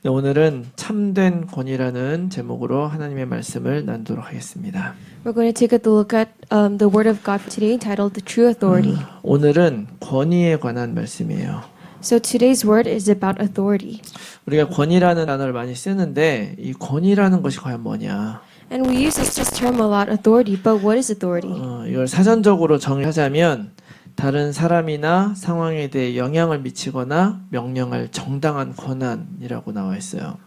네, 오늘은 참된 권위라는 제목으로 하나님의 말씀을 나누도록 하겠습니다. We're going to take a look at the Word of God for today entitled The True Authority. 오늘은 권위에 관한 말씀이에요. So today's word is about authority. 우리가 권위라는 단어를 많이 쓰는데 이 권위라는 것이 과연 뭐냐? And we use this term a lot, authority, but what is authority? 이걸 사전적으로 정의하자면 다른 사람이나 상황에 대해 영향을 미치거나 명령할 정당한 권한이라고 나와 있어요.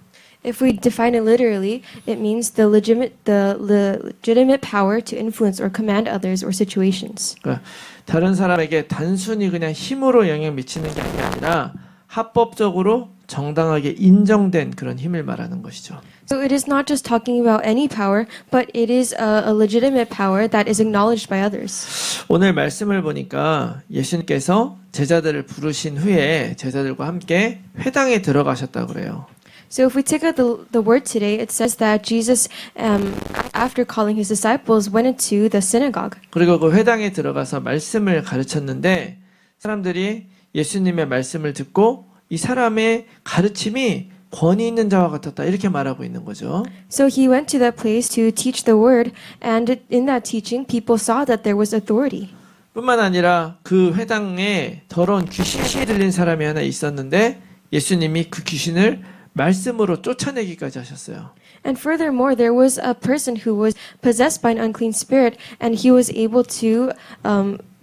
If we define it literally, it means the legitimate power to influence or command others or situations. 그러니까 다른 사람에게 단순히 그냥 힘으로 영향을 미치는 게 아니라 합법적으로 정당하게 인정된 그런 힘을 말하는 것이죠. So it is not just talking about any power, but it is a legitimate power that is acknowledged by others. 오늘 말씀을 보니까 예수님께서 제자들을 부르신 후에 제자들과 함께 회당에 들어가셨다고 그래요. So if we take out the word today, it says that Jesus, after calling his disciples, went into the synagogue. 그리고 그 회당에 들어가서 말씀을 가르쳤는데 사람들이 예수님의 말씀을 듣고 이 사람의 가르침이 권위 있는 자와 같았다 이렇게 말하고 있는 거죠. So he went to that place to teach the word, and in that teaching, people saw that there was authority. 뿐만 아니라 그 회당에 더러운 귀신이 들린 사람이 하나 있었는데 예수님이 그 귀신을 말씀으로 쫓아내기까지 하셨어요. And furthermore, there was a person who was possessed by an unclean spirit, and he was able to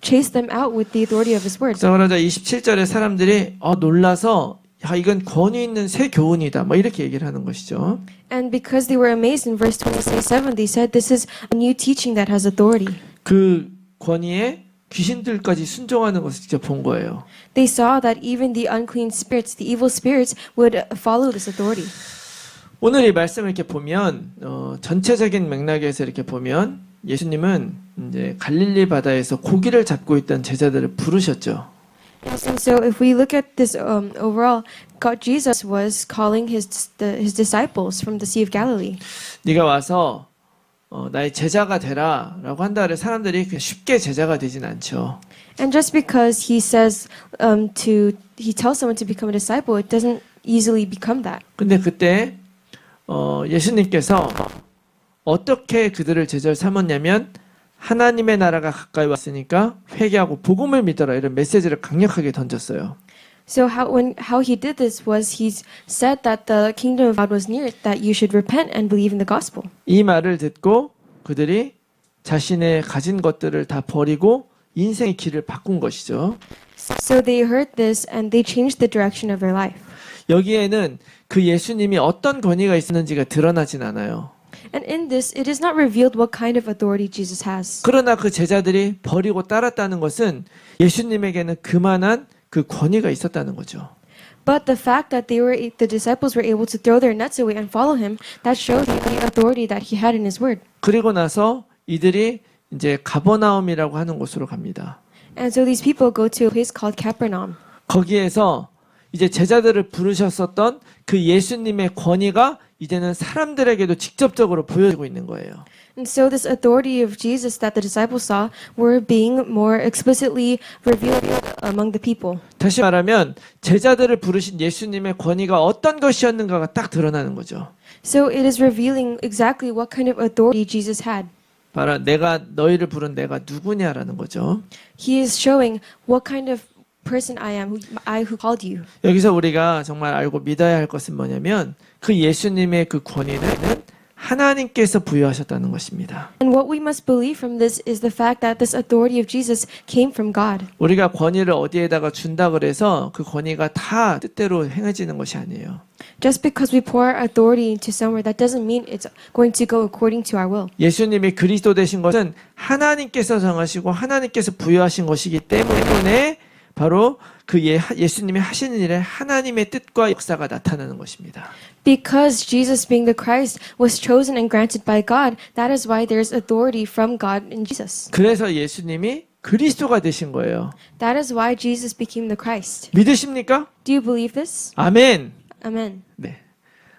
chase them out with the authority of his word. 그러자 27절에 사람들이 놀라서 이건 권위 있는 새 교훈이다. 뭐 이렇게 얘기를 하는 것이죠. And because they were amazed in verse 27, they said, "This is a new teaching that has authority." 그 권위에 귀신들까지 순종하는 것을 직접 본 거예요. They saw that even the unclean spirits, the evil spirits, would follow this authority. 오늘 이 말씀을 이렇게 보면 전체적인 맥락에서 이렇게 보면 예수님은 이제 갈릴리 바다에서 고기를 잡고 있던 제자들을 부르셨죠. And so, if we look at this overall, God, Jesus was calling his disciples from the Sea of Galilee. 네가 와서 나의 제자가 되라라고 한다를 사람들이 그냥 쉽게 제자가 되진 않죠. And just because he says he tells someone to become a disciple, it doesn't easily become that. 근데 그때 예수님께서 어떻게 그들을 제자로 삼았냐면 하나님의 나라가 가까이 왔으니까 회개하고 복음을 믿어라 이런 메시지를 강력하게 던졌어요. So how he did this was he said that the kingdom of God was near, that you should repent and believe in the gospel. 이 말을 듣고 그들이 자신의 가진 것들을 다 버리고 인생의 길을 바꾼 것이죠. So they heard this and they changed the direction of their life. 여기에는 그 예수님이 어떤 권위가 있었는지가 드러나진 않아요. And in this, it is not revealed what kind of authority Jesus has. 그러나 그 제자들이 버리고 따랐다는 것은 예수님에게는 그만한 그 권위가 있었다는 거죠. But the fact that the disciples were able to throw their nets away and follow him, that shows the authority that he had in his word. 그리고 나서 이들이 이제 가버나움이라고 하는 곳으로 갑니다. And so these people go to a place called Capernaum. 거기에서 이제 제자들을 부르셨었던 그 예수님의 권위가 이제는 사람들에게도 직접적으로 보여지고 있는 거예요. And so this authority of Jesus that the disciples saw were being more explicitly revealed among the people. 다시 말하면 제자들을 부르신 예수님의 권위가 어떤 것이었는가가 딱 드러나는 거죠. So it is revealing exactly what kind of authority Jesus had. 바로 내가 너희를 부른 내가 누구냐라는 거죠. He is showing what kind of person I am, who called you. 여기서 우리가 정말 알고 믿어야 할 것은 뭐냐면 그 예수님의 그 권위는 하나님께서 부여하셨다는 것입니다. And what we must believe from this is the fact that this authority of Jesus came from God. 우리가 권위를 어디에다가 준다 그래서 그 권위가 다 뜻대로 행해지는 것이 아니에요. Just because we pour our authority into somewhere, that doesn't mean it's going to go according to our will. 예수님이 그리스도 되신 것은 하나님께서 정하시고 하나님께서 부여하신 것이기 때문에 바로 그 예수님이 하시는 일에 하나님의 뜻과 역사가 나타나는 것입니다. Because Jesus, being the Christ, was chosen and granted by God, that is why there is authority from God in Jesus. 그래서 예수님이 그리스도가 되신 거예요. That is why Jesus became the Christ. 믿으십니까? Do you believe this? 아멘. Amen. 네.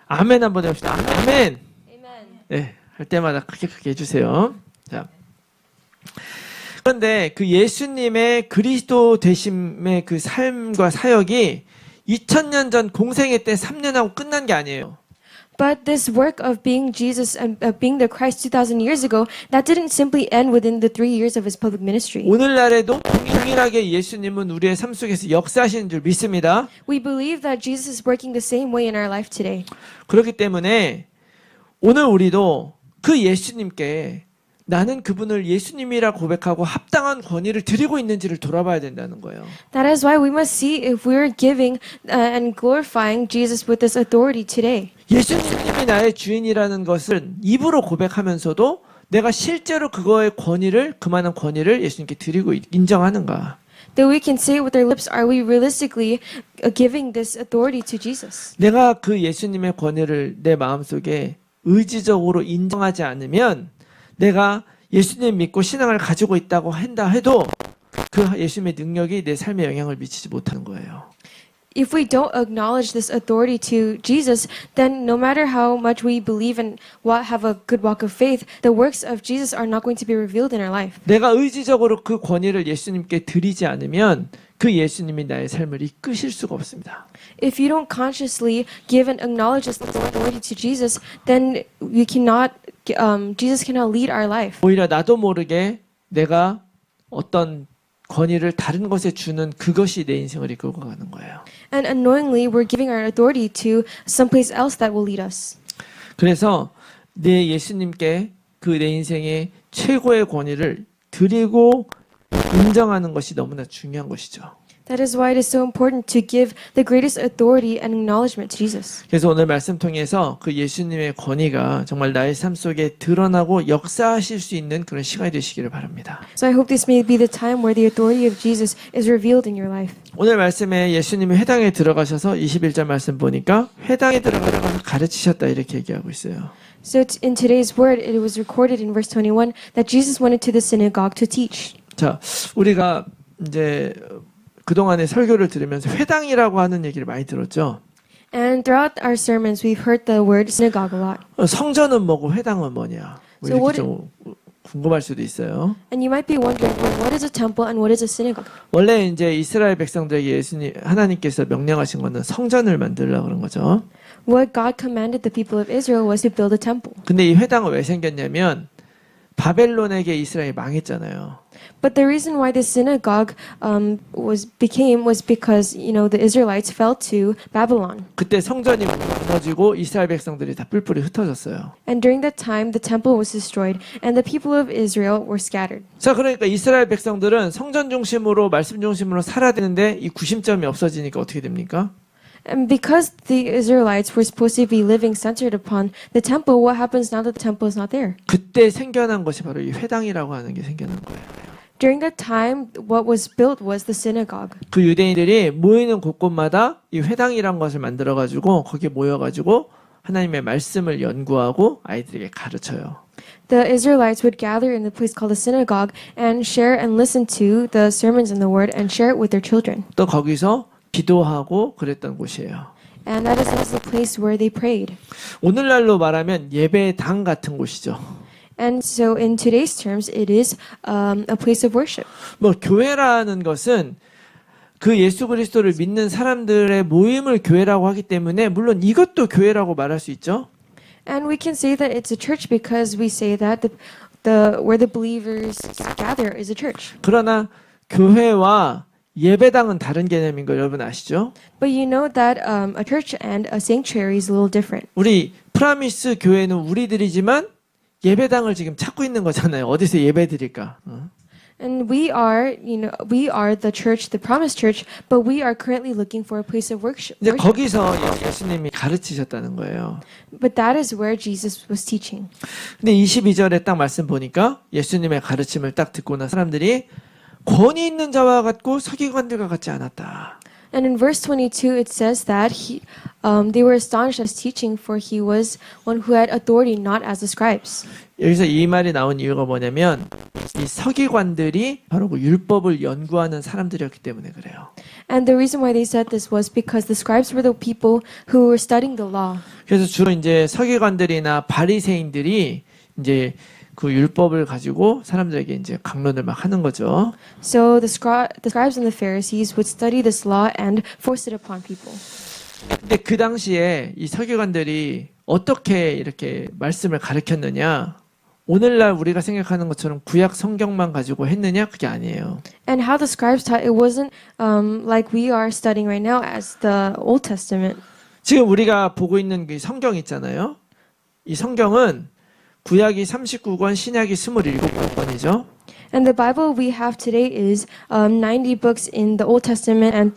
아멘 한번 해봅시다. 아멘. Amen. 네. 할 때마다 크게 해주세요. 자. 그런데 그 예수님의 그리스도 되심의 그 삶과 사역이 2000년 전 공생애 때 3년하고 끝난 게 아니에요. But this work of being Jesus and being the Christ 2,000 years ago, that didn't simply end within the 3 years of his public ministry. 오늘날에도 동일하게 예수님은 우리의 삶 속에서 역사하시는 줄 믿습니다. We believe that Jesus is working the same way in our life today. 그렇기 때문에 오늘 우리도 그 예수님께 나는 그분을 예수님이라 고백하고 합당한 권위를 드리고 있는지를 돌아봐야 된다는 거예요. That is why we must see if we're giving and glorifying Jesus with this authority today. 예수님이 나의 주인이라는 것을 입으로 고백하면서도 내가 실제로 그거의 권위를 그만한 권위를 예수님께 드리고 인정하는가? That we can say with our lips, are we realistically giving this authority to Jesus? 내가 그 예수님의 권위를 내 마음속에 의지적으로 인정하지 않으면 내가 예수님 믿고 신앙을 가지고 있다고 한다 해도 그 예수님의 능력이 내 삶에 영향을 미치지 못하는 거예요. If we don't acknowledge this authority to Jesus, then no matter how much we believe and have a good walk of faith, the works of Jesus are not going to be revealed in our life. 내가 의지적으로 그 권위를 예수님께 드리지 않으면 그 예수님이 나의 삶을 이끄실 수가 없습니다. If you don't consciously give and acknowledge this authority to Jesus, then Jesus cannot lead our life. 오히려 나도 모르게 내가 어떤 권위를 다른 것에 주는 그것이 내 인생을 이끌고 가는 거예요. And unknowingly, we're giving our authority to someplace else that will lead us. 그래서 내 예수님께 그 내 인생의 최고의 권위를 드리고 인정하는 것이 너무나 중요한 것이죠. That is why it is so important to give the greatest authority and acknowledgement to Jesus. 그래서 오늘 말씀 통해서 그 예수님의 권위가 정말 나의 삶 속에 드러나고 역사하실 수 있는 그런 시간이 되시기를 바랍니다. So I hope this may be the time where the authority of Jesus is revealed in your life. 오늘 말씀에 예수님이 회당에 들어가셔서 21절 말씀 보니까 회당에 들어가서 가르치셨다 이렇게 얘기하고 있어요. So in today's word, it was recorded in verse 21 that Jesus went into the synagogue to teach. 자, 우리가 이제 그동안의 설교를 들으면서 회당이라고 하는 얘기를 많이 들었죠. And throughout our sermons, we've heard the word synagogue a lot. 성전은 뭐고 회당은 뭐냐? 뭐 So 이렇게 what 좀 궁금할 수도 있어요. And you might be wondering, well, what is a temple and what is a synagogue? 원래 이제 이스라엘 백성들에게 하나님께서 명령하신 거는 성전을 만들려고 그런 거죠. What God commanded the people of Israel was to build a temple. 근데 이 회당은 왜 생겼냐면 바벨론에게 이스라엘이 망했잖아요. But the reason why the synagogue was because the Israelites fell to Babylon. 그때 성전이 무너지고 이스라엘 백성들이 다 뿔뿔이 흩어졌어요. And during that time, the temple was destroyed, and the people of Israel were scattered. 자, 그러니까 이스라엘 백성들은 성전 중심으로 말씀 중심으로 살아야 되는데 이 구심점이 없어지니까 어떻게 됩니까? And because the Israelites were supposed to be living centered upon the temple, what happens now that the temple is not there? 그때 생겨난 것이 바로 이 회당이라고 하는 게 생겨난 거예요. During that time, what was built was the synagogue. 그 유대인들이 모이는 곳곳마다 이 회당이란 것을 만들어 가지고 거기에 모여 가지고 하나님의 말씀을 연구하고 아이들에게 가르쳐요. The Israelites would gather in the place called the synagogue and share and listen to the sermons and the word and share it with their children. 또 거기서 기도하고 그랬던 곳이에요. And that is also the place where they prayed. 오늘날로 말하면 예배당 같은 곳이죠. And so in today's terms, it is a place of worship. 뭐 교회라는 것은 그 예수 그리스도를 믿는 사람들의 모임을 교회라고 하기 때문에 물론 이것도 교회라고 말할 수 있죠. And we can say that it's a church because we say that where the believers gather is a church. 그러나 교회와 예배당은 다른 개념인 거 여러분 아시죠? But you know that a church and a sanctuary is a little different. 우리 프라미스 교회는 우리들이지만 예배당을 지금 찾고 있는 거잖아요. 어디서 예배 드릴까? And we are the church, the promised church, but we are currently looking for a place of worship. 이제 거기서 예수님이 가르치셨다는 거예요. But that is where Jesus was teaching. 근데 22절에 딱 말씀 보니까 예수님의 가르침을 딱 듣고 나 사람들이 권위 있는 자와 같고 서기관들과 같지 않았다. And in verse 22, it says that they were astonished at his teaching, for he was one who had authority, not as the scribes. 여기서 이 말이 나온 이유가 뭐냐면 이 서기관들이 바로 그 율법을 연구하는 사람들이었기 때문에 그래요. And the reason why they said this was because the scribes were the people who were studying the law. 그래서 주로 이제 서기관들이나 바리새인들이 이제 그 율법을 가지고 사람들에게 이제 강론을 막 하는 거죠. So the scribes and the Pharisees would study this law and force it upon people. 근데 그 당시에 이 서기관들이 어떻게 이렇게 말씀을 가르쳤느냐? 오늘날 우리가 생각하는 것처럼 구약 성경만 가지고 했느냐? 그게 아니에요. And how the scribes taught, it wasn't like we are studying right now as the Old Testament. 지금 우리가 보고 있는 그 성경 있잖아요. 이 성경은 구약이 39권, 신약이 27권이죠. And the Bible we have today is 90 books in the Old Testament and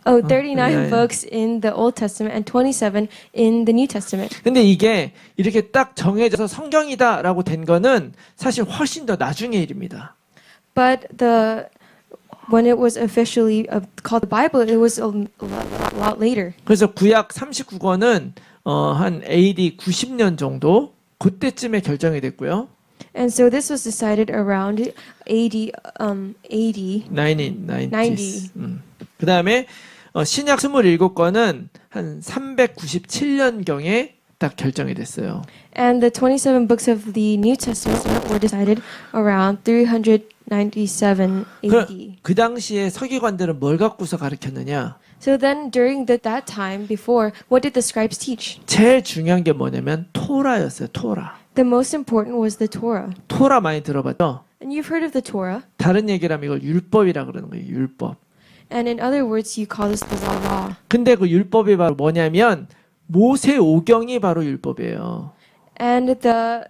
39 yeah. books in the Old Testament and 27 in the New Testament. 근데 이게 이렇게 딱 정해져서 성경이다라고 된 거는 사실 훨씬 더 나중의 일입니다. But when it was officially called the Bible, it was a lot later. 그래서 구약 39권은 한 AD 90년 정도 그때쯤에 결정이 됐고요. And so this was decided around AD 90s. 그 다음에 신약 27권은 한 397년경에 딱 결정이 됐어요. And the 27 books of the New Testament were decided around 397 AD. 그 당시에 서기관들은 뭘 갖고서 가르쳤느냐? So then during that time before, what did the scribes teach? 제일 중요한 게 뭐냐면 토라였어요. 토라. The most important was the Torah. 토라 많이 들어봤죠? And you've heard of the Torah. 다른 얘기를 하면 이걸 율법이라 그러는 거예요. 율법. And in other words, you call this the law. 근데 그 율법이 바로 뭐냐면 모세오경이 바로 율법이에요. And the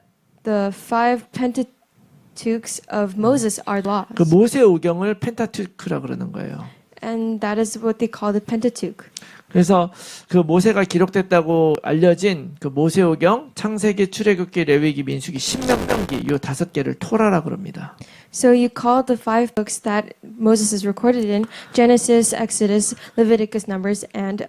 five Pentateuchs of Moses are laws. 그 모세오경을 펜타투크라 그러는 거예요. And that is what they call the Pentateuch. 그래서 그 모세가 기록됐다고 알려진 그 모세오경, 창세기, 출애굽기, 레위기, 민수기, 신명기 요 5개를 토라라 그럽니다. So you call the five books that Moses is recorded in Genesis, Exodus, Leviticus, Numbers, and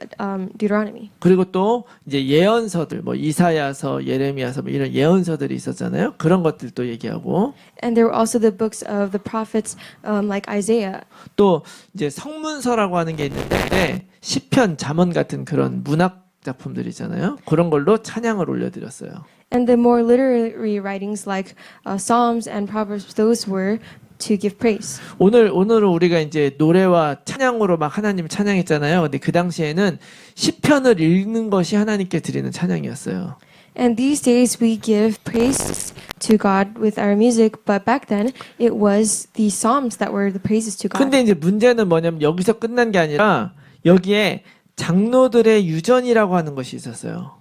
Deuteronomy. 그리고 또 이제 예언서들 뭐 이사야서, 예레미야서 뭐 이런 예언서들이 있었잖아요. 그런 것들도 얘기하고 And there were also the books of the prophets like Isaiah. 또 이제 성문서라고 하는 게 있는데 시편, 잠언 같은 그런 문학 작품들이잖아요. 그런 걸로 찬양을 올려드렸어요. And the more literary writings like Psalms and Proverbs, those were to give praise. 오늘은 우리가 이제 노래와 찬양으로 막 하나님 찬양했잖아요. 근데 그 당시에는 시편을 읽는 것이 하나님께 드리는 찬양이었어요. And these days we give praise to God with our music, but back then it was the Psalms that were the praises to God. 근데 이제 문제는 뭐냐면 여기서 끝난 게 아니라 여기에 장로들의 유전이라고 하는 것이 있었어요.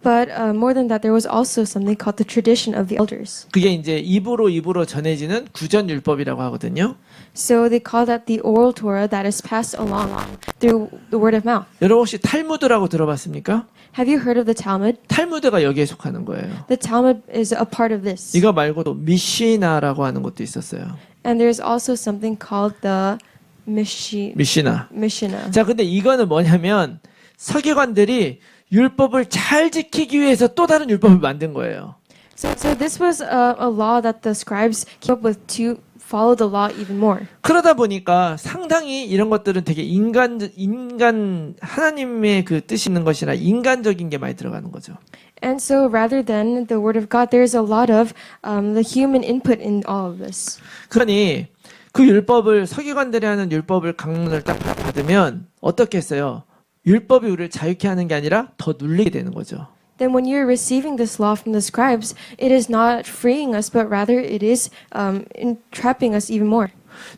But more than that, there was also something called the tradition of the elders. 그게 이제 입으로 전해지는 구전율법이라고 하거든요. So they call that the oral Torah that is passed along through the word of mouth. 여러분 혹시 탈무드라고 들어봤습니까? Have you heard of the Talmud? 탈무드가 여기에 속하는 거예요. The Talmud is a part of this. 이거 말고도 미시나라고 하는 것도 있었어요. And there's also something called the 미시나. Mishnah. 자, 근데 이거는 뭐냐면 서기관들이 율법을 잘 지키기 위해서 또 다른 율법을 만든 거예요. So this was a law that the scribes came up with to follow the law even more. 그러다 보니까 상당히 이런 것들은 되게 인간 하나님의 그 뜻이 있는 것이나 인간적인 게 많이 들어가는 거죠. And so rather than the word of God, there's a lot of the human input in all of this. 그러니 그 율법을 서기관들이 하는 율법을 강론을 딱 받으면 어떻게 했어요? 율법이 우리를 자유케 하는 게 아니라 더 눌리게 되는 거죠. Then when you're receiving this law from the scribes, it is not freeing us, but rather it is entrapping us even more.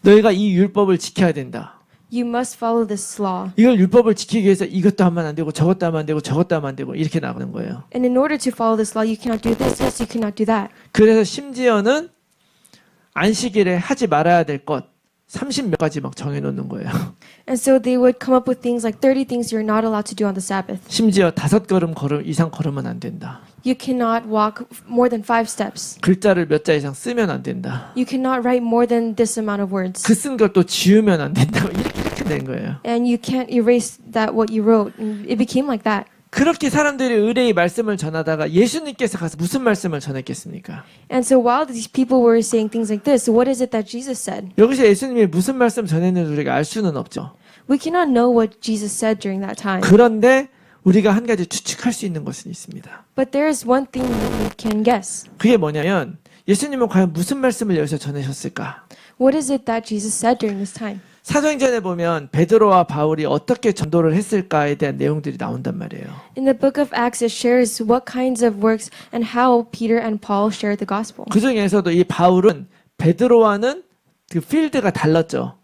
너희가 이 율법을 지켜야 된다. You must follow this law. 이걸 율법을 지키기 위해서 이것도 하면 안 되고 저것도 하면 안 되고 저것도 하면 안 되고 이렇게 나가는 거예요. And in order to follow this law, you cannot do this, yes, you cannot do that. 그래서 심지어는 안식일에 하지 말아야 될 것 30몇 가지 막 정해놓는 거예요. And so they would come up with things like 30 things you're not allowed to do on the Sabbath. 심지어 5걸음 이상 걸으면 안 된다. You cannot walk more than 5 steps. 글자를 몇 자 이상 쓰면 안 된다. You cannot write more than this amount of words. 그 쓴 걸 또 지우면 안 된다. 이렇게 된 거예요. And you can't erase that what you wrote. And it became like that. 그렇게 사람들이 의뢰의 말씀을 전하다가 예수님께서 가서 무슨 말씀을 전했겠습니까? And so while these people were saying things like this, what is it that Jesus said? 여기서 예수님이 무슨 말씀 전했는지 우리가 알 수는 없죠. We cannot know what Jesus said during that time. 그런데 우리가 한 가지 추측할 수 있는 것은 있습니다. But there is one thing that we can guess. 그게 뭐냐면 예수님은 과연 무슨 말씀을 여기서 전하셨을까? What is it that Jesus said during this time? 사도행전에 보면 베드로와 바울이 어떻게 전도를 했을까에 대한 내용들이 나온단 말이에요. In the book of Acts, it shares what kinds of works and how Peter and Paul shared the gospel. 그 중에서도 이 바울은 베드로와는 그 필드가 달랐죠.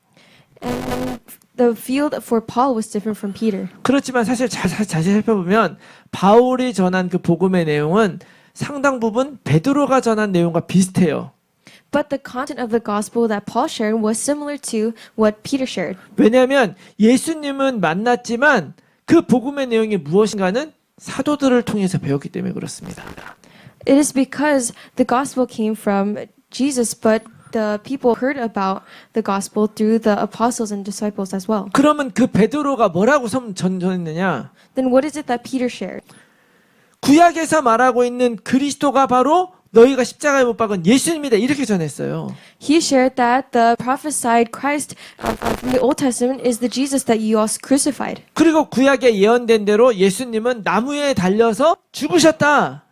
And the field for Paul was different from Peter. 그렇지만 사실 자세히 살펴보면 바울이 전한 그 복음의 내용은 상당 부분 베드로가 전한 내용과 비슷해요. But the content of the gospel that Paul shared was similar to what Peter shared. 왜냐하면 예수님은 만났지만 그 복음의 내용이 무엇인가는 사도들을 통해서 배웠기 때문에 그렇습니다. It is because the gospel came from Jesus, but the people heard about the gospel through the apostles and disciples as well. 그러면 그 베드로가 뭐라고 전했느냐? Then what is it that Peter shared? 구약에서 말하고 있는 그리스도가 바로 너희가 십자가에 못 박은 예수님이다 이렇게 전했어요. He shared that the prophesied Christ from the Old Testament is the Jesus that you also crucified. 그리고 구약에 예언된 대로 예수님은 나무에 달려서 죽으셨다.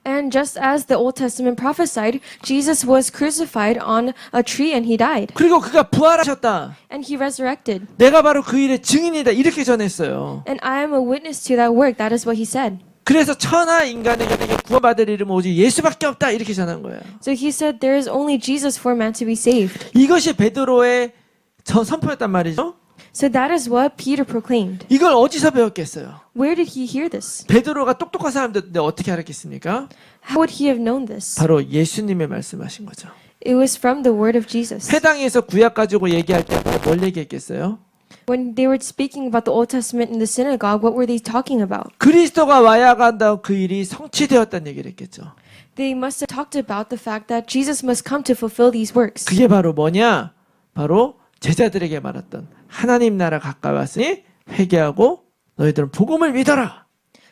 And just as the Old Testament prophesied, Jesus was crucified on a tree and he died. 그리고 그가 부활하셨다. And he resurrected. 내가 바로 그 일의 증인이다 이렇게 전했어요. And I am a witness to that work. That is what he said. 그래서 천하 인간에게 구원받을 이름은 오직 예수밖에 없다 이렇게 전한 거예요. So he said there is only Jesus for man to be saved. 이것이 베드로의 선포였단 말이죠. So that is what Peter proclaimed. 이걸 어디서 배웠겠어요? Where did he hear this? 베드로가 똑똑한 사람인데 어떻게 알았겠습니까? How would he have known this? 바로 예수님의 말씀하신 거죠. It was from the word of Jesus. 회당에서 구약 가지고 얘기할 때 뭘 얘기했겠어요? When they were speaking about the Old Testament in the synagogue, what were they talking about? 그리스도가 와야 한다고 그 일이 성취되었다는 얘기를 했겠죠. They must have talked about the fact that Jesus must come to fulfill these works. 그게 바로 뭐냐? 바로 제자들에게 말했던 하나님 나라 가까이 왔으니 회개하고 너희들은 복음을 믿어라.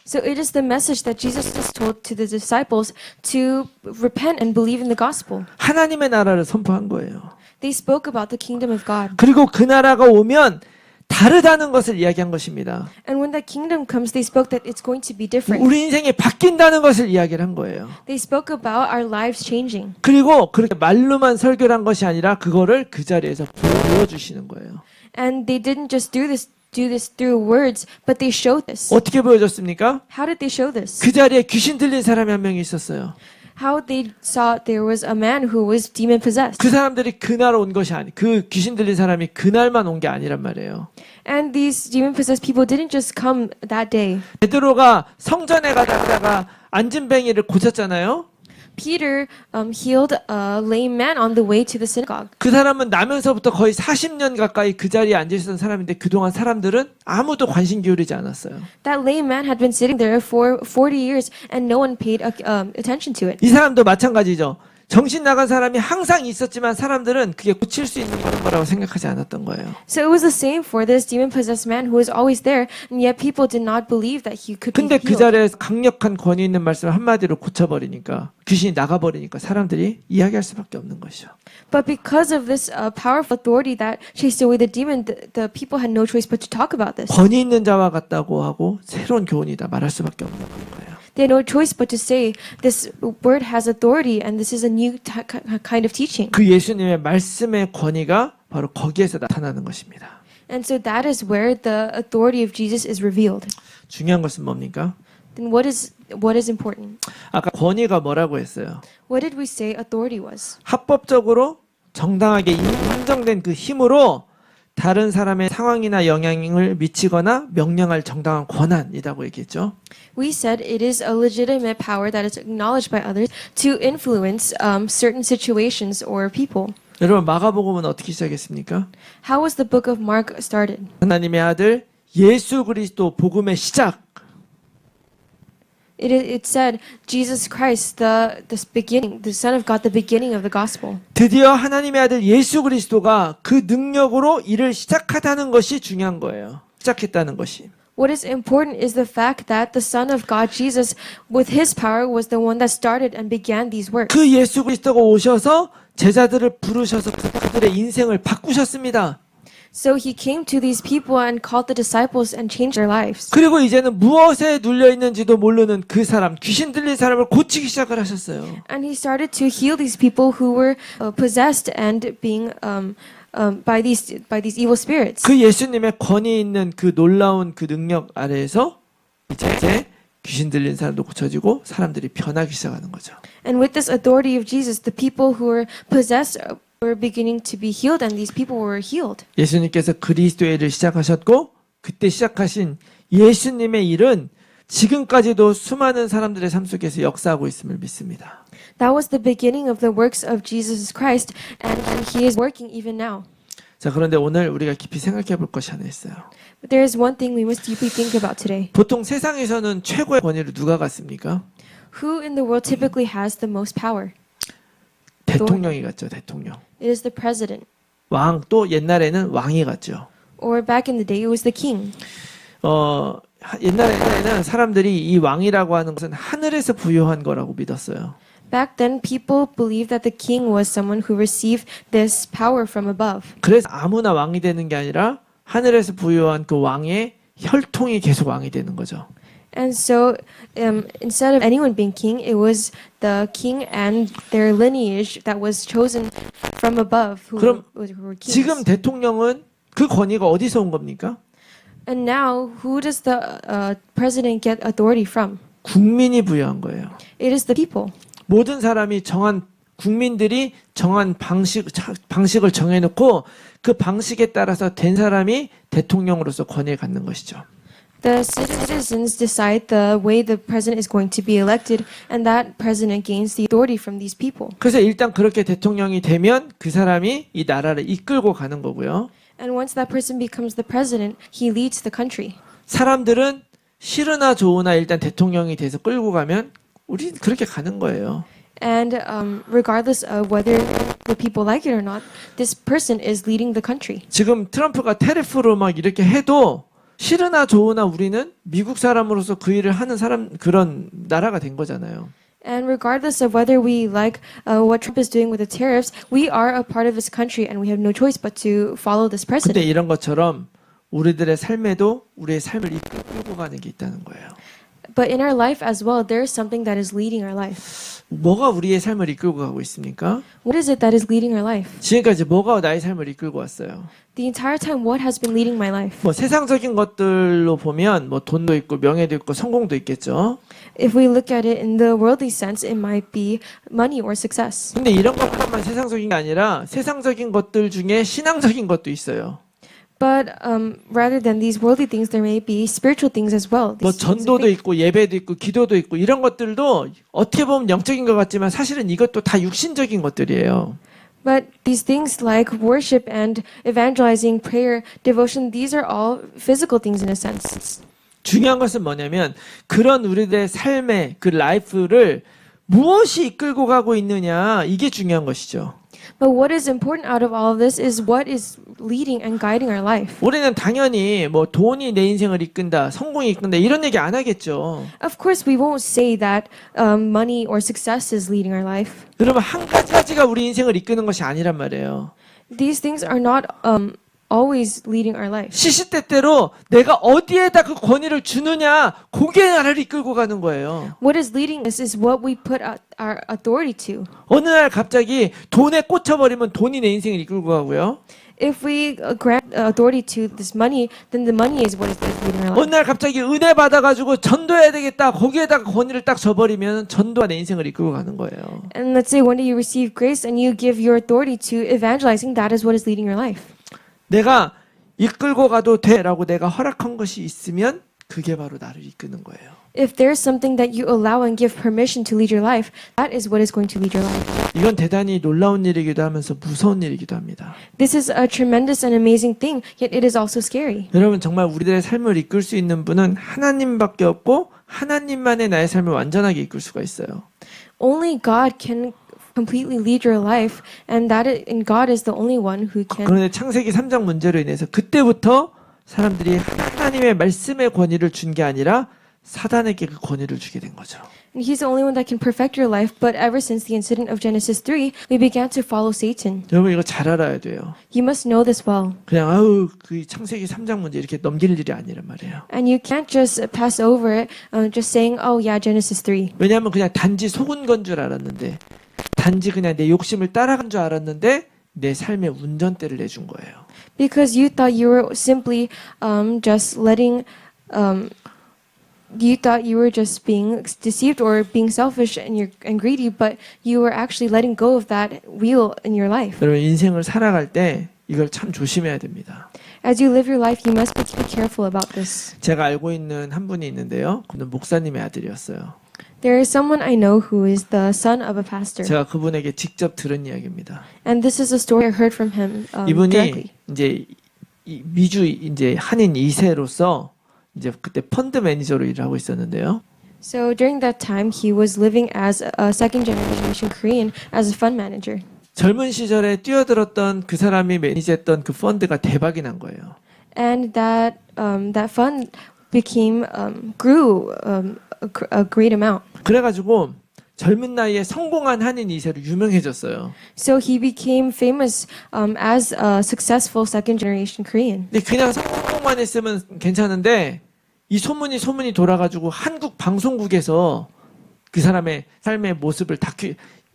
So it is the message that Jesus has told to the disciples to repent and believe in the gospel. 하나님의 나라를 선포한 거예요. They spoke about the kingdom of God. 그리고 그 나라가 오면 다르다는 것을 이야기한 것입니다. And when that kingdom comes, they spoke that it's going to be different. 우리 인생이 바뀐다는 것을 이야기를 한 거예요. They spoke about our lives changing. 그리고 그렇게 말로만 설교를 한 것이 아니라 그거를 그 자리에서 보여주시는 거예요. And they didn't just do this through words, but they showed this. 어떻게 보여줬습니까? How did they show this? 그 자리에 귀신 들린 사람이 한 명이 있었어요. How they saw there was a man who was demon possessed. 그 사람들이 그날 온 것이 아니, 그 귀신 들린 사람이 그날만 온 게 아니란 말이에요. And these demon possessed people didn't just come that day. 베드로가 성전에 가다가 앉은뱅이를 고쳤잖아요. Peter healed a lame man on the way to the synagogue. 그 사람은 나면서부터 거의 40년 가까이 그 자리에 앉아 있었던 사람인데 그동안 사람들은 아무도 관심 기울이지 않았어요. That lame man had been sitting there for 40 years and no one paid attention to it. 이 사람도 마찬가지죠. 정신 나간 사람이 항상 있었지만 사람들은 그게 고칠 수 있는 거라고 생각하지 않았던 거예요. So it was the same for this demon-possessed man who was always there, and yet people did not believe that he could be 근데 그 healed. 자리에서 강력한 권위 있는 말씀을 한마디로 고쳐버리니까 귀신이 나가버리니까 사람들이 이야기할 수밖에 없는 것이죠. But because of this powerful authority that chased away the demon, the people had no choice but to talk about this. 권위 있는 자와 같다고 하고 새로운 교훈이다 말할 수밖에 없는 거예요. They had no choice but to say this word has authority and this is a new kind of teaching. 그 예수님의 말씀의 권위가 바로 거기에서 나타나는 것입니다. And so that is where the authority of Jesus is revealed. 중요한 것은 뭡니까? Then what is important? 아까 권위가 뭐라고 했어요? What did we say authority was? 합법적으로 정당하게 인정된 그 힘으로 다른 사람의 상황이나 영향을 미치거나 명령할 정당한 권한이라고 얘기했죠. We said it is a legitimate power that is acknowledged by others to influence certain situations or people. 여러분 마가복음은 어떻게 시작했습니까? How was the book of Mark started? 하나님의 아들 예수 그리스도 복음의 시작. It said Jesus Christ, the beginning, the Son of God, the beginning of the gospel. 드디어 하나님의 아들 예수 그리스도가 그 능력으로 일을 시작하다는 것이 중요한 거예요. 시작했다는 것이. What is important is the fact that the Son of God, Jesus, with His power, was the one that started and began these works. 그 예수 그리스도가 오셔서 제자들을 부르셔서 그들의 인생을 바꾸셨습니다. So he came to these people and called the disciples and changed their lives. 그리고 이제는 무엇에 눌려 있는지도 모르는 그 사람, 귀신 들린 사람을 고치기 시작을 하셨어요. And he started to heal these people who were possessed and being by these evil spirits. 그 예수님의 권위 있는 그 놀라운 그 능력 아래에서 이제 귀신 들린 사람도 고쳐지고 사람들이 변하기 시작하는 거죠. And with this authority of Jesus, the people who were possessed were beginning to be healed, and these people were healed. 예수님께서 그리스도의 일을 시작하셨고 그때 시작하신 예수님의 일은 지금까지도 수많은 사람들의 삶 속에서 역사하고 있음을 믿습니다. That was the beginning of the works of Jesus Christ, and he is working even now. 자, 그런데 오늘 우리가 깊이 생각해 볼 것이 하나 있어요. But there is one thing we must deeply think about today. 보통 세상에서는 최고의 권위를 누가 갖습니까? Who in the world typically has the most power? 대통령이 갖죠, 대통령. It is the president. 왕, 또 옛날에는 왕이 갖죠. Or back in the day, it was the king. 옛날에는 사람들이 이 왕이라고 하는 것은 하늘에서 부여한 거라고 믿었어요. Back then, people believed that the king was someone who received this power from above. 그래서 아무나 왕이 되는 게 아니라 하늘에서 부여한 그 왕의 혈통이 계속 왕이 되는 거죠. And so, instead of anyone being king, it was the king and their lineage that was chosen from above who 그럼 were kings. 지금 대통령은 그 권위가 어디서 온 겁니까? And now, who does the president get authority from? 국민이 부여한 거예요. It is the people. 모든 사람이 정한 국민들이 정한 방식을 정해놓고 그 방식에 따라서 된 사람이 대통령으로서 권위를 갖는 것이죠. The citizens decide the way the president is going to be elected, and that president gains the authority from these people. 그래서 일단 그렇게 대통령이 되면 그 사람이 이 나라를 이끌고 가는 거고요. And once that person becomes the president, he leads the country. 사람들은 싫으나 좋으나 일단 대통령이 돼서 끌고 가면 우리 그렇게 가는 거예요. And regardless of whether the people like it or not, this person is leading the country. 지금 트럼프가 테리프로 막 이렇게 해도 싫으나 좋으나 우리는 미국 사람으로서 그 일을 하는 그런 나라가 된 거잖아요. And regardless of whether we like what Trump is doing with the tariffs, we are a part of his country and we have no choice but to follow this 근데 president. 이런 것처럼 우리들의 삶에도 우리의 삶을 이끌고 가는 게 있다는 거예요. But in our life as well, there is something that is leading our life. 뭐가 우리의 삶을 이끌고 가고 있습니까? What is it that is leading our life? 지금까지 뭐가 나의 삶을 이끌고 왔어요? The entire time, what has been leading my life? 뭐 세상적인 것들로 보면 뭐 돈도 있고 명예도 있고 성공도 있겠죠. If we look at it in the worldly sense, it might be money or success. 근데 이런 것만 세상적인 게 아니라 세상적인 것들 중에 신앙적인 것도 있어요. But rather than these worldly things, there may be spiritual things as well. 뭐 These things of 전도도 faith. 있고 예배도 있고 기도도 있고 이런 것들도 어떻게 보면 영적인 것 같지만 사실은 이것도 다 육신적인 것들이에요. But these things like worship and evangelizing, prayer, devotion, these are all physical things in a sense. 중요한 것은 뭐냐면 그런 우리들의 삶의 그 라이프를 무엇이 이끌고 가고 있느냐 이게 중요한 것이죠. But what is important out of all of this is what is leading and guiding our life. 우리는 당연히 뭐 돈이 내 인생을 이끈다, 성공이 이끈다 이런 얘기 안 하겠죠. Of course, we won't say that money or success is leading our life. 여러분 한 가지가 우리 인생을 이끄는 것이 아니란 말이에요. These things are not always leading our life. 시시때때로 내가 어디에다 그 권위를 주느냐 그게 나를 이끌고 가는 거예요. What is leading us is what we put our authority to. 어느 날 갑자기 돈에 꽂혀버리면 돈이 내 인생을 이끌고 가고요. If we grant authority to this money, then the money is what is leading our 어느 life. 날 갑자기 은혜 받아가지고 전도해야 되겠다 거기에다가 권위를 딱 줘버리면 전도가 내 인생을 이끌고 가는 거예요. And let's say one day you receive grace and you give your authority to evangelizing, that is what is leading your life. 내가 이끌고 가도 돼라고 내가 허락한 것이 있으면 그게 바로 나를 이끄는 거예요. If there's something that you allow and give permission to lead your life, that is what is going to lead your life. 이건 대단히 놀라운 일이기도 하면서 무서운 일이기도 합니다. This is a tremendous and amazing thing, yet it is also scary. 여러분 정말 우리들의 삶을 이끌 수 있는 분은 하나님밖에 없고 하나님만의 나의 삶을 완전하게 이끌 수가 있어요. Only God can completely lead your life, and and God is the only one who can. 그런데 창세기 3장 문제로 인해서 그때부터 사람들이 하나님의 말씀의 권위를 준 게 아니라 사단에게 그 권위를 주게 된 거죠. And he's the only one that can perfect your life, but ever since the incident of Genesis 3, we began to follow Satan. 여러분 이거 잘 알아야 돼요. You must know this well. 그냥 아우 그 창세기 3장 문제 이렇게 넘길 일이 아니란 말이에요. And you can't just pass over it, just saying, oh yeah, Genesis 3. 왜냐하면 그냥 단지 속은 건 줄 알았는데, 단지 그냥 내 욕심을 따라간 줄 알았는데 내 삶의 운전대를 내준 거예요. Because you thought you were simply just letting, you thought you were just being deceived or being selfish and greedy, but you were actually letting go of that wheel in your life. 여러분 인생을 살아갈 때 이걸 참 조심해야 됩니다. As you live your life, you must be careful about this. 제가 알고 있는 한 분이 있는데요. 그는 목사님의 아들이었어요. There is someone I know who is the son of a pastor. 제가 그분에게 직접 들은 이야기입니다. And this is a story I heard from him 이분이 directly. 이제 미주 이제 한인 2세로서 이제 그때 펀드 매니저로 일을 하고 있었는데요. So during that time, he was living as a second generation Korean as a fund manager. 젊은 시절에 뛰어들었던 그 사람이 매니저했던 그 펀드가 대박이 난 거예요. And that fund became grew a great amount. 그래가지고 젊은 나이에 성공한 한인 2세로 유명해졌어요. So he became famous as a successful second generation Korean. 근데 그냥 성공만 했으면 괜찮은데 이 소문이 돌아가지고 한국 방송국에서 그 사람의 삶의 모습을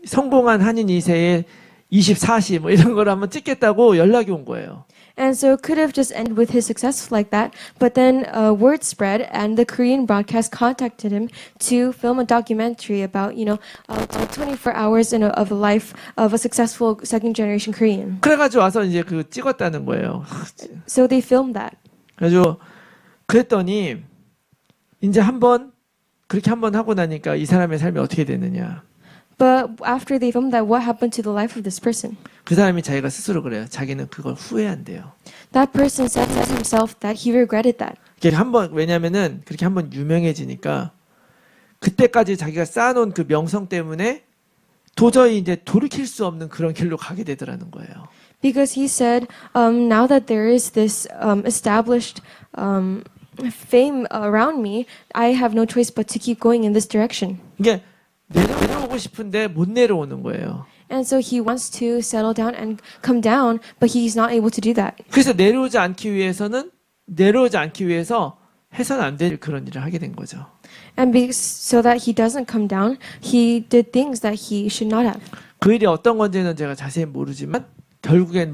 성공한 한인 2세의 24시 뭐 이런 걸 한번 찍겠다고 연락이 온 거예요. And so it could have just ended with his success like that, but then word spread, and the Korean broadcast contacted him to film a documentary about, 24 hours of a life of a successful second generation Korean. 그래가지고 와서 이제 그 찍었다는 거예요. So they filmed that. 그래가지고 그랬더니 이제 그렇게 한번 하고 나니까 이 사람의 삶이 어떻게 됐느냐. But after they filmed that, what happened to the life of this person? 그 사람이 자기가 스스로 그래요. 자기는 그걸 후회한대요. That person said to himself that he regretted that. 왜냐면은 그렇게 한번 유명해지니까 그때까지 자기가 쌓아놓은 그 명성 때문에 도저히 이제 돌이킬 수 없는 그런 길로 가게 되더라는 거예요. Because he said, now that there is this established fame around me, I have no choice but to keep going in this direction. 이게 내려오고 싶은데 못 내려오는 거예요. And so he wants to settle down and come down, but he's not able to do that. 그래서 내려오지 않기 위해서 해서는 안 될 그런 일을 하게 된 거죠. And so that he doesn't come down, he did things that he should not have. 그 일이 어떤 건지는 제가 자세히 모르지만 결국엔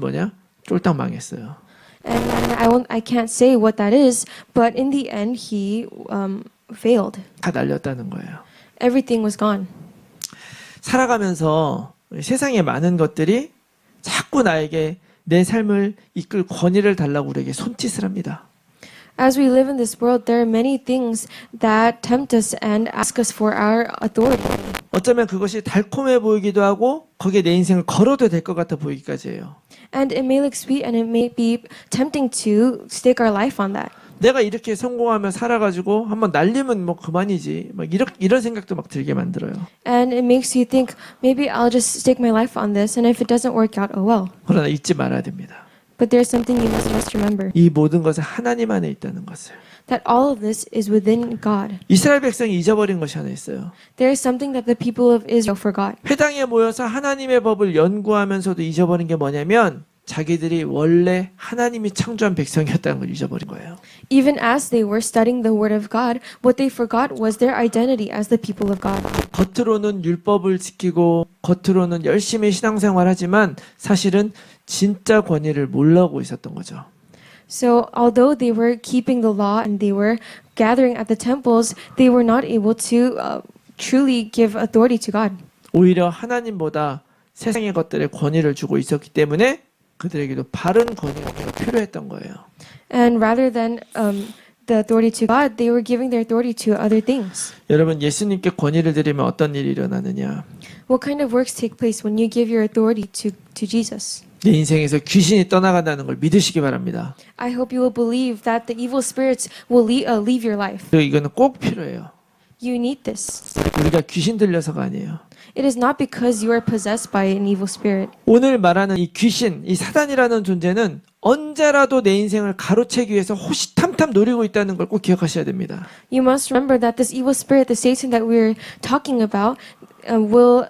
쫄딱 망했어요. And I can't say what that is, but in the end, he failed. 다 날렸다는 거예요. Everything was gone. 살아가면서 세상의 많은 것들이 자꾸 나에게 내 삶을 이끌 권위를 달라고 우리에게 손짓을 합니다. As we live in this world, there are many things that tempt us and ask us for our authority. 어쩌면 그것이 달콤해 보이기도 하고 거기에 내 인생을 걸어도 될 것 같아 보이기까지 해요. And it may look sweet and it may be tempting to stake our life on that. 내가 이렇게 성공하며 살아가지고 한번 날리면 그만이지. 이런 생각도 들게 만들어요. And it makes you think, maybe I'll just stake my life on this, and if it doesn't work out, oh well. 그러나 잊지 말아야 됩니다. But there's something you must remember. 이 모든 것은 하나님 안에 있다는 것을. That all of this is within God. 이스라엘 백성이 잊어버린 것이 하나 있어요. There is something that the people of Israel forgot. 회당에 모여서 하나님의 법을 연구하면서도 잊어버린 게 뭐냐면 자기들이 원래 하나님이 창조한 백성이었다는 걸 잊어버린 거예요. Even as they were studying the Word of God, what they forgot was their identity as the people of God. 겉으로는 율법을 지키고 겉으로는 열심히 신앙생활하지만 사실은 진짜 권위를 몰라고 있었던 거죠. So although they were keeping the law and they were gathering at the temples, they were not able to truly give authority to God. 오히려 하나님보다 세상의 것들에 권위를 주고 있었기 때문에 그들에게도 바른 권위가 필요했던 거예요. And rather than the authority to God, they were giving their authority to other things. 여러분 예수님께 권위를 드리면 어떤 일이 일어나느냐? What kind of works take place when you give your authority to Jesus? 내 인생에서 귀신이 떠나간다는 걸 믿으시기 바랍니다. I hope you will believe that the evil spirits will leave your life. 그리고 이거는 꼭 필요해요. You need this. 우리가 귀신 들려서가 아니에요. It is not because you are possessed by an evil spirit. 오늘 말하는 이 귀신, 이 사단이라는 존재는 언제라도 내 인생을 가로채기 위해서 호시탐탐 노리고 있다는 걸 꼭 기억하셔야 됩니다. You must remember that this evil spirit, the Satan that we're talking about, will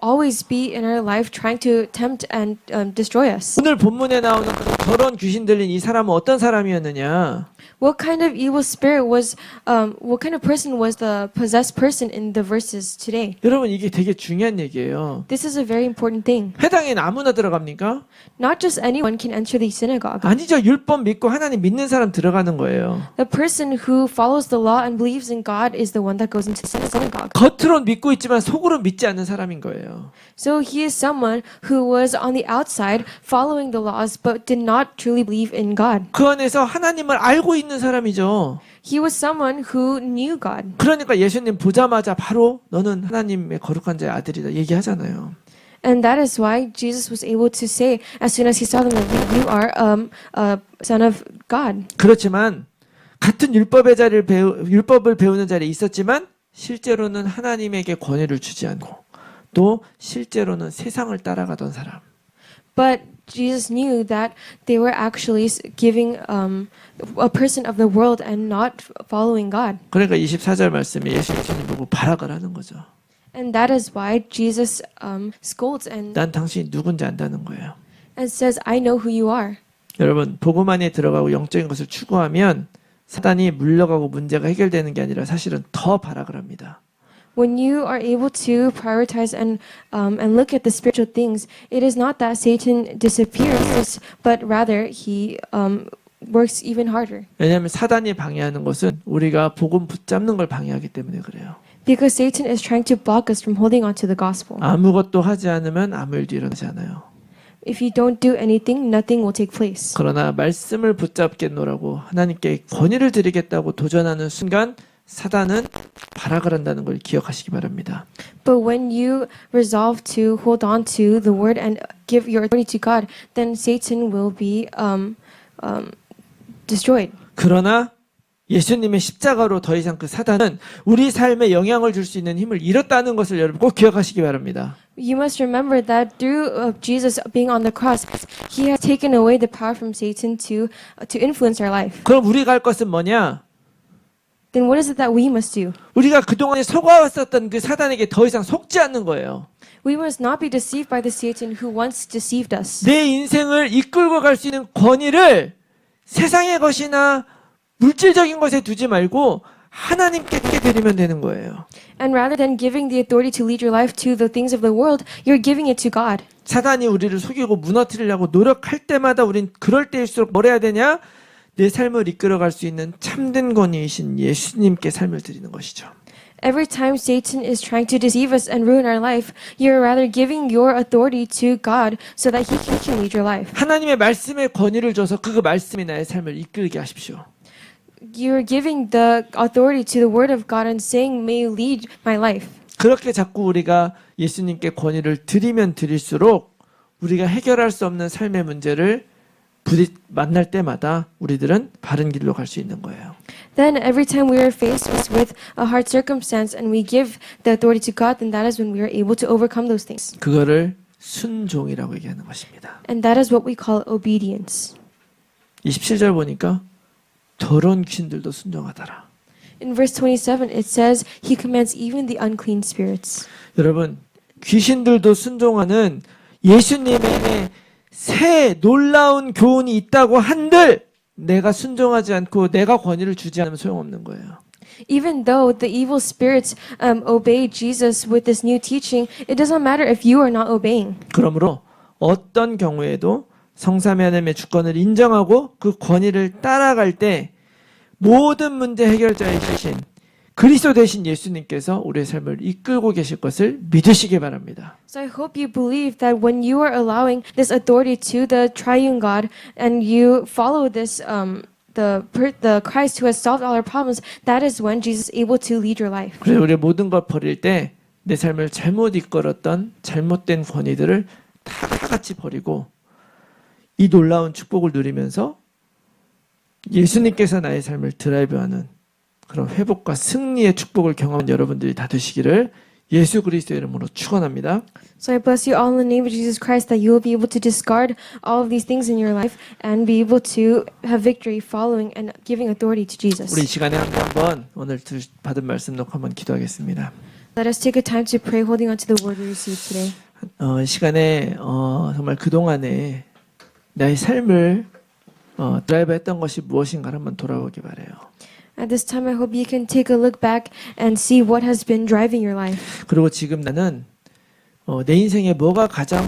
always be in our life trying to tempt and destroy us. 오늘 본문에 나오는 그 더러운 귀신 들린 이 사람은 어떤 사람이었느냐? What kind of evil spirit was, what kind of person was the possessed person in the verses today? 여러분 이게 되게 중요한 얘기예요. This is a very important thing. 회당에 아무나 들어갑니까? Not just anyone can enter the synagogue. 아니죠. 율법 믿고 하나님 믿는 사람 들어가는 거예요. The person who follows the law and believes in God is the one that goes into the synagogue. 겉으로 믿고 있지만 속으로 믿지 않는 사람인 거예요. So he is someone who was on the outside following the laws but did not truly believe in God. 그 안에서 하나님을 알고 있는 사람이죠. He was someone who knew God. 그러니까 예수님 보자마자 바로 너는 하나님의 거룩한 자의 아들이다 얘기하잖아요. And that is why Jesus was able to say, as soon as he saw them, that you are a son of God. 그렇지만 같은 율법을 배우는 자리에 있었지만 실제로는 하나님에게 권위를 주지 않고 또 실제로는 세상을 따라가던 사람. But Jesus knew that they were actually giving a person of the world and not following God. 그러니까 24절 말씀에 예수님 보고 발악을 하는 거죠. And that is why Jesus scolds and 난 당신이 누군지 안다는 거예요. says, I know who you are. 여러분 복음 안에 들어가고 영적인 것을 추구하면 사단이 물러가고 문제가 해결되는 게 아니라 사실은 더 발악을 합니다. When you are able to prioritize and look at the spiritual things, it is not that Satan disappears, but rather he works even harder. 왜냐하면 사단이 방해하는 것은 우리가 복음 붙잡는 걸 방해하기 때문에 그래요. Because Satan is trying to block us from holding on to the gospel. 아무것도 하지 않으면 아무 일도 일어나지 않아요. If you don't do anything, nothing will take place. 그러나 말씀을 붙잡겠노라고 하나님께 권위를 드리겠다고 도전하는 순간 사단은 발악을 한다는 걸 기억하시기 바랍니다. But when you resolve to hold on to the word and give your authority to God, then Satan will be destroyed. 그러나 예수님의 십자가로 더 이상 그 사단은 우리 삶에 영향을 줄 수 있는 힘을 잃었다는 것을 여러분 꼭 기억하시기 바랍니다. You must remember that through Jesus being on the cross, He has taken away the power from Satan to influence our life. 그럼 우리가 할 것은 뭐냐? Then what is it that we must do? 우리가 그동안에 속아왔었던 그 사단에게 더 이상 속지 않는 거예요. We must not be deceived by the Satan who once deceived us. 내 인생을 이끌고 갈 수 있는 권위를 세상의 것이나 물질적인 것에 두지 말고 하나님께 드리면 되는 거예요. And rather than giving the authority to lead your life to the things of the world, you're giving it to God. 사단이 우리를 속이고 무너뜨리려고 노력할 때마다 우린 그럴 때일수록 뭘 해야 되냐? 내 삶을 이끌어갈 수 있는 참된 권위이신 예수님께 삶을 드리는 것이죠. Every time Satan is trying to deceive us and ruin our life, you're rather giving your authority to God so that He can lead your life. 하나님의 말씀에 권위를 줘서 그 말씀이 나의 삶을 이끌게 하십시오. You're giving the authority to the Word of God and saying, "May you lead my life." 그렇게 자꾸 우리가 예수님께 권위를 드리면 드릴수록 우리가 해결할 수 없는 삶의 문제를 만날 때마다 우리들은 바른 길로 갈 수 있는 거예요. Then every time we are faced with a hard circumstance and we give the authority to God, then that is when we are able to overcome those things. 그거를 순종이라고 얘기하는 것입니다. And that is what we call obedience. 27절 보니까 더러운 귀신들도 순종하더라. In verse 27, it says, He commands even the unclean spirits. 여러분, 귀신들도 순종하는 예수님의 새 놀라운 교훈이 있다고 한들 내가 순종하지 않고 내가 권위를 주지 않으면 소용없는 거예요. Even though the evil spirits obey Jesus with this new teaching, it doesn't matter if you are not obeying. 그러므로 어떤 경우에도 성삼위 하나님의 주권을 인정하고 그 권위를 따라갈 때 모든 문제 해결자의 대신 그리스도 되신 예수님께서 우리의 삶을 이끌고 계실 것을 믿으시기 바랍니다. So I hope you believe that when you are allowing this authority to the triune God and you follow this the Christ who has solved all our problems, that is when Jesus is able to lead your life. 그래서 우리 모든 걸 버릴 때 내 삶을 잘못 이끌었던 잘못된 권위들을 다 같이 버리고 이 놀라운 축복을 누리면서 예수님께서 나의 삶을 드라이브하는 그런 회복과 승리의 축복을 경험한 여러분들이 다 되시기를 예수 그리스도의 이름으로 축원합니다. So I bless you all in the name of Jesus Christ that you will be able to discard all of these things in your life and be able to have victory following and giving authority to Jesus. 우리 이 시간에 한번 오늘 받은 말씀 놓고 한번 기도하겠습니다. Let us take a time to pray holding on to the word we received today. 이 시간에 정말 그동안에 나의 삶을 드라이브했던 것이 무엇인가를 한번 돌아보기 바래요. At this time, I hope you can take a look back and see what has been driving your life. 그리고 지금 나는 내 인생에 뭐가 가장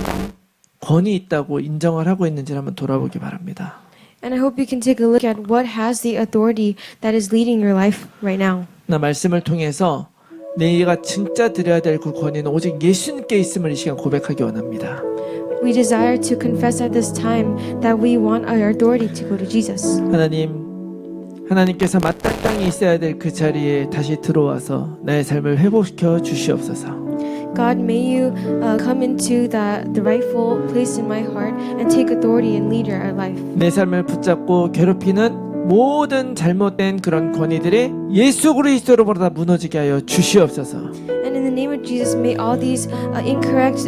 권위 있다고 인정을 하고 있는지를 한번 돌아보기 바랍니다. And I hope you can take a look at what has the authority that is leading your life right now. 나 말씀을 통해서 내가 진짜 드려야 될 그 권위는 오직 예수님께 있음을 이 시간 고백하기 원합니다. We desire to confess at this time that we want our authority to go to Jesus. 하나님께서 마땅히 있어야 될 그 자리에 다시 들어와서 나의 삶을 회복시켜 주시옵소서. God, may you come into the rightful place in my heart and take authority and lead our life. 내 삶을 붙잡고 괴롭히는 모든 잘못된 그런 권위들이 예수 그리스도로부터 무너지게 하여 주시옵소서. And in the name of Jesus, may all these incorrect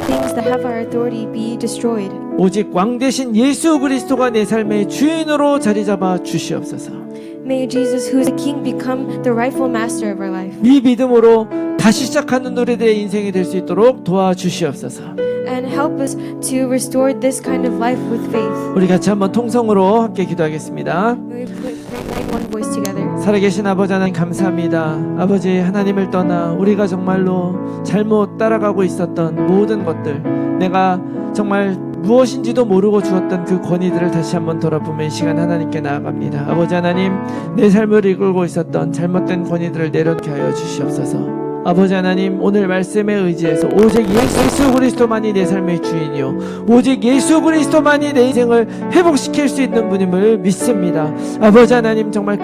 things that have our authority be destroyed. 오직 왕 대신 예수 그리스도가 내 삶의 주인으로 자리 잡아 주시옵소서. May Jesus, who is the King, become the rightful master of our life. 이 믿음으로 다시 시작하는 우리들의 인생이 될 수 있도록 도와주시옵소서. And help us to restore this kind of life with faith. 우리 같이 한번 통성으로 함께 기도하겠습니다. May we pray in one voice together. 살아계신 아버지 하나님 감사합니다. 아버지 하나님을 떠나 우리가 정말로 잘못 따라가고 있었던 모든 것들, 내가 정말 무엇인지도 모르고 주었던 그 권위들을 다시 한번 돌아보며 이 시간 하나님께 나아갑니다. 아버지 하나님, 내 삶을 이끌고 있었던 잘못된 권위들을 내려놓게 하여 주시옵소서. 아버지 하나님, 오늘 말씀에 의지해서 오직 예수 그리스도만이 내 삶의 주인이요 오직 예수 그리스도만이 내 인생을 회복시킬 수 있는 분임을 믿습니다. 아버지 하나님, 정말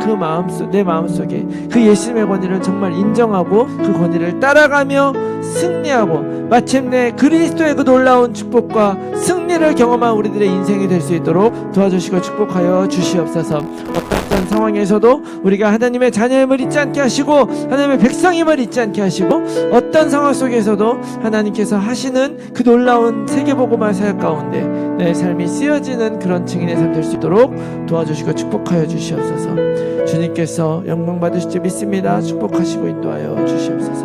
내 마음속에 그 예수님의 권위를 정말 인정하고 그 권위를 따라가며 승리하고 마침내 그리스도의 그 놀라운 축복과 승리를 경험한 우리들의 인생이 될 수 있도록 도와주시고 축복하여 주시옵소서. 어떤 상황에서도 우리가 하나님의 자녀임을 잊지 않게 하시고 하나님의 백성임을 잊지 않게 하시고 어떤 상황 속에서도 하나님께서 하시는 그 놀라운 세계복음화 사역 가운데 내 삶이 쓰여지는 그런 증인의 삶 될 수 있도록 도와주시고 축복하여 주시옵소서. 주님께서 영광 받으실 줄 믿습니다. 축복하시고 인도하여 주시옵소서.